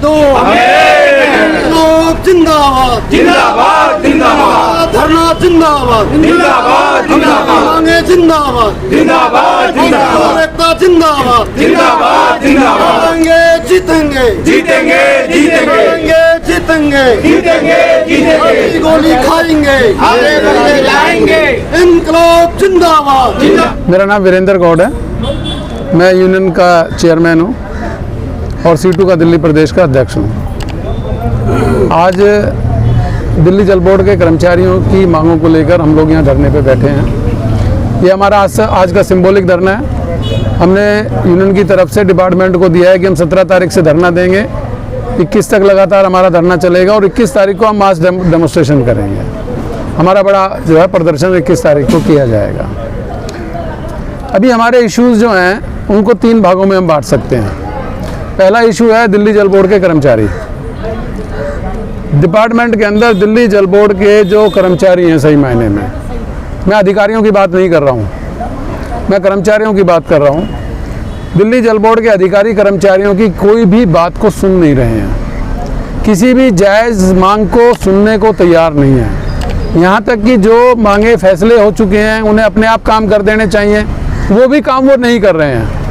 दो, लोग जिंदाबाद जिंदाबाद जिंदाबाद धरना जिंदाबाद जिंदाबाद जिंदाबाद मांगे जिंदाबाद जिंदाबाद जिंदाबाद एकता जिंदाबाद जिंदाबाद जिंदाबाद जीतेंगे जीतेंगे जीतेंगे जीतेंगे जीतेंगे जीतेंगे जीतेंगे गोली खाएंगे लाएंगे इनकलाब जिंदाबाद। मेरा नाम वीरेंद्र गौड़ है। मैं यूनियन का चेयरमैन हूँ और C2 का दिल्ली प्रदेश का अध्यक्ष हूँ। आज दिल्ली जल बोर्ड के कर्मचारियों की मांगों को लेकर हम लोग यहाँ धरने पे बैठे हैं। ये हमारा आज का सिंबॉलिक धरना है। हमने यूनियन की तरफ से डिपार्टमेंट को दिया है कि हम 17 तारीख से धरना देंगे, 21 तक लगातार हमारा धरना चलेगा और 21 तारीख को हम मास डेमोस्ट्रेशन करेंगे। हमारा बड़ा जो है प्रदर्शन 21 तारीख को किया जाएगा। अभी हमारे इश्यूज़ जो हैं उनको 3 भागों में हम बांट सकते हैं। पहला इशू है दिल्ली जल बोर्ड के कर्मचारी। डिपार्टमेंट के अंदर दिल्ली जल बोर्ड के जो कर्मचारी हैं, सही मायने में, मैं अधिकारियों की बात नहीं कर रहा हूँ, मैं कर्मचारियों की बात कर रहा हूँ। दिल्ली जल बोर्ड के अधिकारी कर्मचारियों की कोई भी बात को सुन नहीं रहे हैं, किसी भी जायज़ मांग को सुनने को तैयार नहीं है। यहाँ तक कि जो मांगे फैसले हो चुके हैं उन्हें अपने आप काम कर देने चाहिए, वो भी काम वो नहीं कर रहे हैं।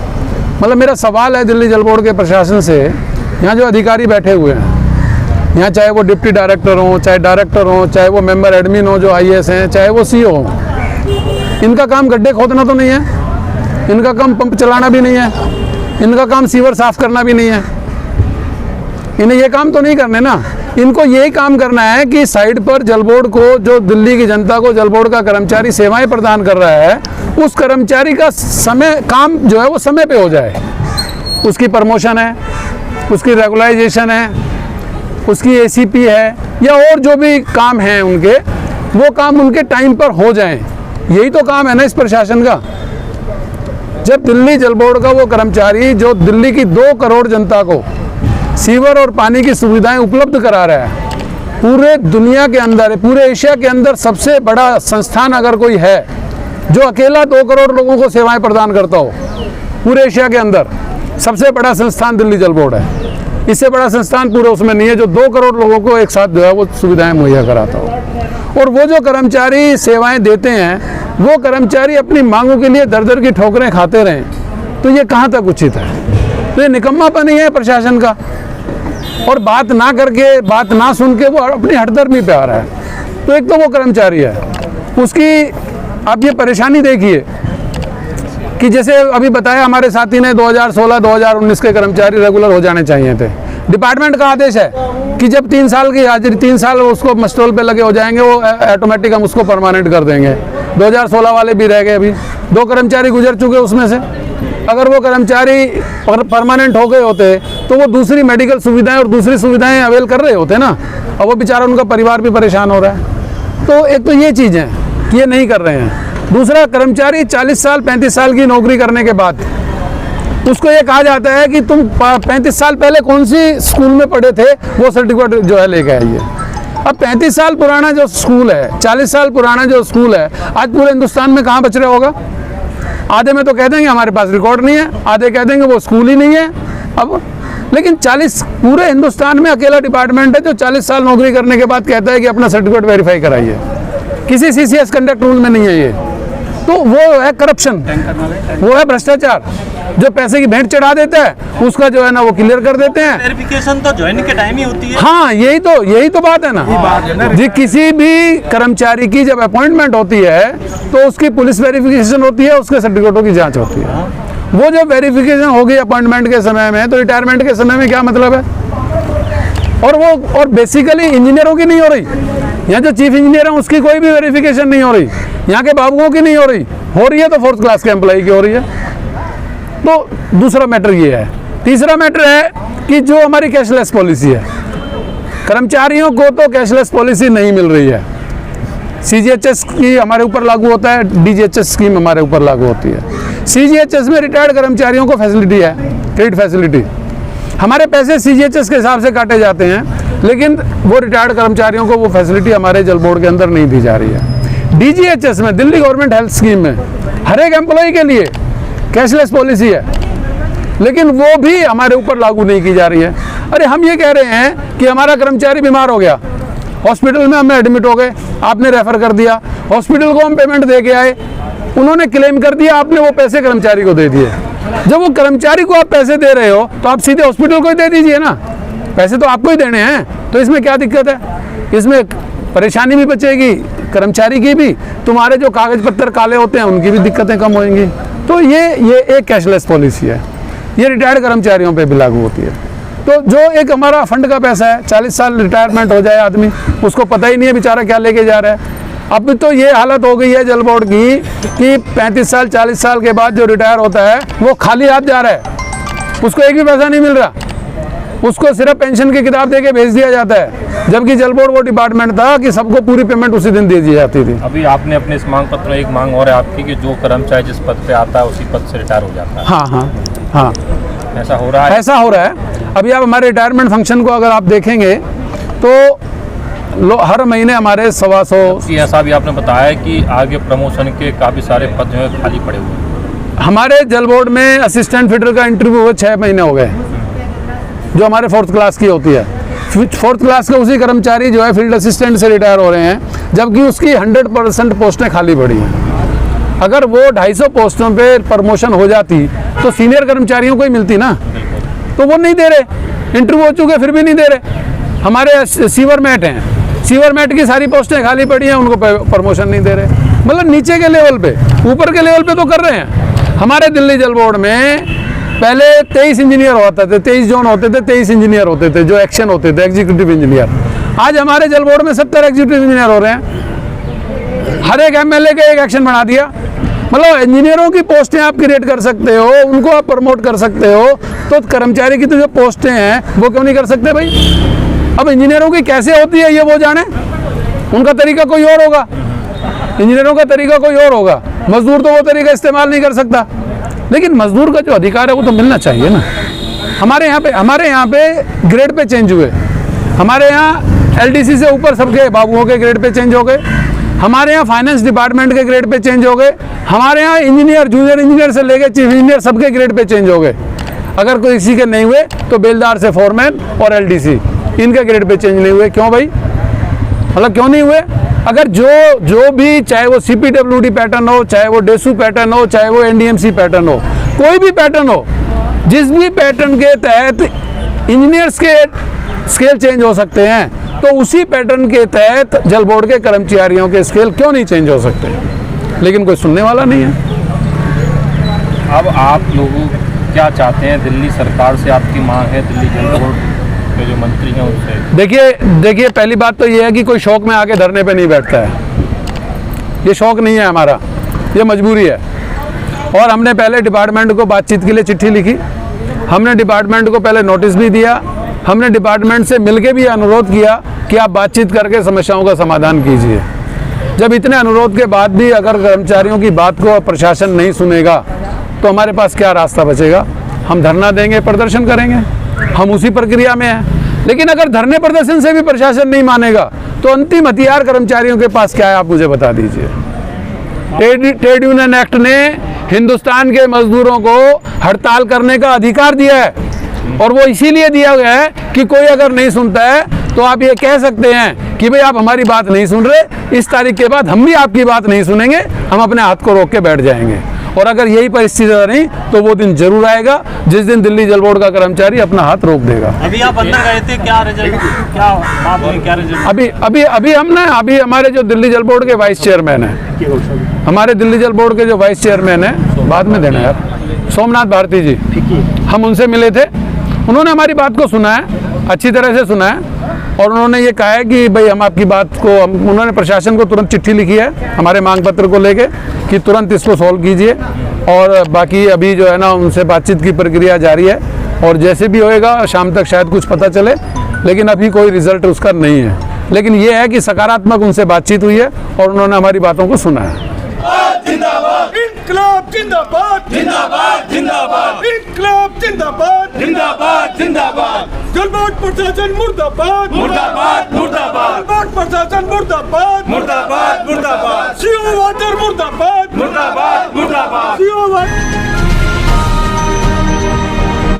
मतलब मेरा सवाल है दिल्ली जल बोर्ड के प्रशासन से, यहाँ जो अधिकारी बैठे हुए हैं, यहाँ चाहे वो डिप्टी डायरेक्टर हों, चाहे डायरेक्टर हों, चाहे वो मेंबर एडमिन हो जो IAS हैं, चाहे वो CO हों, इनका काम गड्ढे खोदना तो नहीं है, इनका काम पंप चलाना भी नहीं है, इनका काम सीवर साफ करना भी नहीं है। इन्हें ये काम तो नहीं करने ना, इनको यही काम करना है कि साइड पर जल बोर्ड को, जो दिल्ली की जनता को जल बोर्ड का कर्मचारी सेवाएं प्रदान कर रहा है, उस कर्मचारी का समय काम जो है वो समय पे हो जाए। उसकी प्रमोशन है, उसकी रेगुलराइजेशन है, उसकी ACP है, या और जो भी काम हैं उनके, वो काम उनके टाइम पर हो जाएं। यही तो काम है ना इस प्रशासन का। जब दिल्ली जल बोर्ड का वो कर्मचारी जो दिल्ली की 2 करोड़ जनता को सीवर और पानी की सुविधाएं उपलब्ध करा रहा है, पूरे दुनिया के अंदर, पूरे एशिया के अंदर सबसे बड़ा संस्थान अगर कोई है जो अकेला 2 करोड़ लोगों को सेवाएं प्रदान करता हो, पूरे एशिया के अंदर सबसे बड़ा संस्थान दिल्ली जल बोर्ड है। इससे बड़ा संस्थान पूरे उसमें नहीं है जो 2 करोड़ लोगों को एक साथ जो है वो सुविधाएं मुहैया कराता हो। और वो जो कर्मचारी सेवाएं देते हैं, वो कर्मचारी अपनी मांगों के लिए दर दर की ठोकरें खाते रहें, तो ये कहाँ तक उचित है? तो ये निकम्मापन ही है प्रशासन का। और बात ना करके, बात ना सुन के वो अपनी हठधर्मी पे आ रहा है। तो एक तो वो कर्मचारी है, उसकी आप ये परेशानी देखिए कि जैसे अभी बताया हमारे साथी ने 2016-2019 के कर्मचारी रेगुलर हो जाने चाहिए थे। डिपार्टमेंट का आदेश है कि जब 3 साल की हाजिरी, 3 साल उसको मस्टोल पे लगे हो जाएंगे, वो ऑटोमेटिक हम उसको परमानेंट कर देंगे। 2016 वाले भी रह गए, अभी 2 कर्मचारी गुजर चुके उसमें से। अगर वो कर्मचारी परमानेंट हो गए होते तो वो दूसरी मेडिकल सुविधाएं और दूसरी सुविधाएं अवेल कर रहे होते ना। अब वो बेचारा, उनका परिवार भी परेशान हो रहा है। तो एक तो ये चीज़ है कि ये नहीं कर रहे हैं। दूसरा, कर्मचारी 40 साल 35 साल की नौकरी करने के बाद उसको ये कहा जाता है कि तुम 35 साल पहले कौन सी स्कूल में पढ़े थे, वो सर्टिफिकेट जो है लेके आइए। अब 35 साल पुराना जो स्कूल है, 40 साल पुराना जो स्कूल है, आज पूरे हिंदुस्तान में कहाँ बच रहा होगा? आधे में तो कह देंगे हमारे पास रिकॉर्ड नहीं है, आधे कह देंगे वो स्कूल ही नहीं है। अब लेकिन 40 पूरे हिंदुस्तान में अकेला डिपार्टमेंट है जो 40 साल नौकरी करने के बाद कहता है कि अपना सर्टिफिकेट वेरीफाई कराइए। किसी CCS कंडक्ट रूल में नहीं है ये। तो वो है करप्शन, वो है भ्रष्टाचार। जो पैसे की भेंट चढ़ा देता है उसका जो है ना वो क्लियर कर देते हैं। वेरिफिकेशन तो ज्वाइनिंग के टाइम ही होती है। हाँ, यही तो बात है ना जी। किसी भी कर्मचारी की जब अपॉइंटमेंट होती है तो उसकी पुलिस वेरिफिकेशन होती है, उसके सर्टिफिकेटों की जांच होती है। वो जब वेरिफिकेशन होगी अपॉइंटमेंट के समय में, तो रिटायरमेंट के समय में क्या मतलब है? और बेसिकली इंजीनियरों की नहीं हो रही। यहाँ जो चीफ इंजीनियर है उसकी कोई भी वेरिफिकेशन नहीं हो रही, यहाँ के बाबुओं की नहीं हो रही है तो 4th क्लास के एम्प्लॉय की हो रही है। तो दूसरा मैटर ये है। तीसरा मैटर है कि जो हमारी कैशलेस पॉलिसी है, कर्मचारियों को तो कैशलेस पॉलिसी नहीं मिल रही है। CGHS की हमारे ऊपर लागू होता है, DGHS स्कीम हमारे ऊपर लागू होती है। CGHS में रिटायर्ड कर्मचारियों को फैसिलिटी है, क्रेडिट फैसिलिटी। हमारे पैसे CGHS के हिसाब से काटे जाते हैं, लेकिन वो रिटायर्ड कर्मचारियों को वो फैसिलिटी हमारे जल बोर्ड के अंदर नहीं दी जा रही है। DGHS में, दिल्ली गवर्नमेंट हेल्थ स्कीम में, हर एक एम्प्लॉय के लिए कैशलेस पॉलिसी है। लेकिन वो भी हमारे ऊपर लागू नहीं की जा रही है। अरे हम ये कह रहे हैं कि हमारा कर्मचारी बीमार हो गया, हॉस्पिटल में हमें एडमिट हो गए, आपने रेफर कर दिया, हॉस्पिटल को हम पेमेंट दे के आए, उन्होंने क्लेम कर दिया, आपने वो पैसे कर्मचारी को दे दिए। जब वो कर्मचारी को आप पैसे दे रहे हो तो आप सीधे हॉस्पिटल को ही दे दीजिए ना, पैसे तो आपको ही देने हैं, तो इसमें क्या दिक्कत है? इसमें परेशानी भी बचेगी कर्मचारी की भी, तुम्हारे जो कागज पत्तर काले होते हैं उनकी भी दिक्कतें कम होंगी। तो ये एक कैशलेस पॉलिसी है, ये रिटायर्ड कर्मचारियों पे भी लागू होती है। तो जो एक हमारा फंड का पैसा है, 40 साल रिटायरमेंट हो जाए आदमी, उसको पता ही नहीं है बेचारा क्या लेके जा रहा है। अब तो ये हालत हो गई है जल बोर्ड की कि 35 साल 40 साल के बाद जो रिटायर होता है वो खाली हाथ जा रहा है, उसको एक भी पैसा नहीं मिल रहा, उसको सिर्फ पेंशन की किताब दे के भेज दिया जाता है, जबकि जल बोर्ड वो डिपार्टमेंट था कि सबको पूरी पेमेंट उसी दिन दे दी जाती थी। अभी आपने अपने इस मांग पत्र में एक मांग और है आपकी कि जो कर्मचारी जिस पद पे आता है उसी पद से रिटायर हो जाता है। हाँ हाँ हाँ, ऐसा हो रहा है? ऐसा हो रहा है। अभी आप हमारे रिटायरमेंट फंक्शन को अगर आप देखेंगे तो हर महीने हमारे 125 ऐसा भी आपने बताया कि आगे प्रमोशन के काफ़ी सारे पद जो है खाली पड़े हुए हैं। हमारे जल बोर्ड में असिस्टेंट फिटर का इंटरव्यू हुए 6 महीने हो गए, जो हमारे 4th क्लास की होती है। 4th क्लास के उसी कर्मचारी जो है फील्ड असिस्टेंट से रिटायर हो रहे हैं, जबकि उसकी 100% पोस्टें खाली पड़ी हैं। अगर वो 250 पोस्टों पे प्रमोशन हो जाती तो सीनियर कर्मचारियों को ही मिलती ना, तो वो नहीं दे रहे, इंटरव्यू हो चुके फिर भी नहीं दे रहे। हमारे सीवर मैट हैं, सीवर मैट की सारी पोस्टें खाली पड़ी हैं, उनको प्रमोशन नहीं दे रहे। मतलब नीचे के लेवल पे, ऊपर के लेवल पे तो कर रहे हैं। हमारे दिल्ली जल बोर्ड में पहले 23 इंजीनियर होते थे, 23 जोन होते थे, 23 इंजीनियर होते थे जो एक्शन होते थे, एग्जीक्यूटिव इंजीनियर। आज हमारे जल बोर्ड में 70 एग्जीक्यूटिव इंजीनियर हो रहे हैं। हर एक MLA का एक एक्शन बना दिया। मतलब इंजीनियरों की पोस्टें आप क्रिएट कर सकते हो, उनको आप प्रमोट कर सकते हो, तो कर्मचारी की तो जो पोस्टें हैं वो क्यों नहीं कर सकते भाई? अब इंजीनियरों की कैसे होती है ये वो जाने, उनका तरीका कोई और होगा, इंजीनियरों का तरीका कोई और होगा। मजदूर तो वो तरीका इस्तेमाल नहीं कर सकता, लेकिन मजदूर का जो अधिकार है वो तो मिलना चाहिए ना। हमारे यहाँ पे ग्रेड पे चेंज हुए, हमारे यहाँ LDC से ऊपर सबके बाबुओं के ग्रेड पे चेंज हो गए, हमारे यहाँ फाइनेंस डिपार्टमेंट के ग्रेड पे चेंज हो गए, हमारे यहाँ इंजीनियर जूनियर इंजीनियर से लेकर चीफ इंजीनियर सबके ग्रेड पे चेंज हो गए। अगर कोई किसी के नहीं हुए तो बेलदार से फोरमैन और LDC इनके ग्रेड पे चेंज नहीं हुए। क्यों भाई? मतलब क्यों नहीं हुए? अगर जो भी, चाहे वो CPWD पैटर्न हो, चाहे वो डेसू पैटर्न हो, चाहे वो NDMC पैटर्न हो, कोई भी पैटर्न हो, जिस भी पैटर्न के तहत इंजीनियर्स के स्केल चेंज हो सकते हैं, तो उसी पैटर्न के तहत जल बोर्ड के कर्मचारियों के स्केल क्यों नहीं चेंज हो सकते? लेकिन कोई सुनने वाला नहीं है। अब आप लोग क्या चाहते हैं? दिल्ली सरकार से आपकी मांग है, दिल्ली जल बोर्ड के जो मंत्री हैं उनसे? देखिए पहली बात तो ये है कि कोई शौक में आके धरने पे नहीं बैठता है, ये शौक नहीं है हमारा, ये मजबूरी है। और हमने पहले डिपार्टमेंट को बातचीत के लिए चिट्ठी लिखी, हमने डिपार्टमेंट को पहले नोटिस भी दिया, हमने डिपार्टमेंट से मिलके भी अनुरोध किया कि आप बातचीत करके समस्याओं का समाधान कीजिए। जब इतने अनुरोध के बाद भी अगर कर्मचारियों की बात को प्रशासन नहीं सुनेगा तो हमारे पास क्या रास्ता बचेगा? हम धरना देंगे, प्रदर्शन करेंगे, हम उसी प्रक्रिया में हैं। लेकिन अगर धरने प्रदर्शन से भी प्रशासन नहीं मानेगा तो अंतिम हथियार कर्मचारियों के पास क्या है, आप मुझे बता दीजिए। ट्रेड यूनियन एक्ट ने हिंदुस्तान के मजदूरों को हड़ताल करने का अधिकार दिया है, और वो इसीलिए दिया गया है कि कोई अगर नहीं सुनता है तो आप ये कह सकते हैं कि भाई आप हमारी बात नहीं सुन रहे, इस तारीख के बाद हम भी आपकी बात नहीं सुनेंगे, हम अपने हाथ को रोक के बैठ जाएंगे। और अगर यही परिस्थिति रही तो वो दिन जरूर आएगा जिस दिन दिल्ली जल बोर्ड का कर्मचारी अपना हाथ रोक देगा। अभी आप अंदर गए थे, क्या रिजल्ट, क्या बात हुई, क्या रिजल्ट? अभी हमारे जो दिल्ली जल बोर्ड के वाइस चेयरमैन हैं, हमारे दिल्ली जल बोर्ड के जो वाइस चेयरमैन हैं, बाद में देना यार, सोमनाथ भारती जी, हम उनसे मिले थे। उन्होंने हमारी बात को सुना है, अच्छी तरह से सुना है, और उन्होंने ये कहा है कि भाई हम आपकी बात को, उन्होंने प्रशासन को तुरंत चिट्ठी लिखी है हमारे मांग पत्र को लेके कि तुरंत इसको सॉल्व कीजिए। और बाकी अभी जो है ना उनसे बातचीत की प्रक्रिया जारी है, और जैसे भी होएगा शाम तक शायद कुछ पता चले, लेकिन अभी कोई रिजल्ट उसका नहीं है। लेकिन ये है कि सकारात्मक उनसे बातचीत हुई है और उन्होंने हमारी बातों को सुना है। इंकलाब जिंदाबाद जिंदाबाद जिंदाबाद, इंकलाब जिंदाबाद जिंदाबाद जिंदाबाद, जल बोर्ड प्रशासन मुर्दाबाद मुर्दाबाद मुर्दाबाद, जल बोर्ड प्रशासन मुर्दाबाद मुर्दाबाद मुर्दाबाद, CO वाटर मुर्दाबाद मुर्दाबाद मुर्दाबाद, CO वाटर।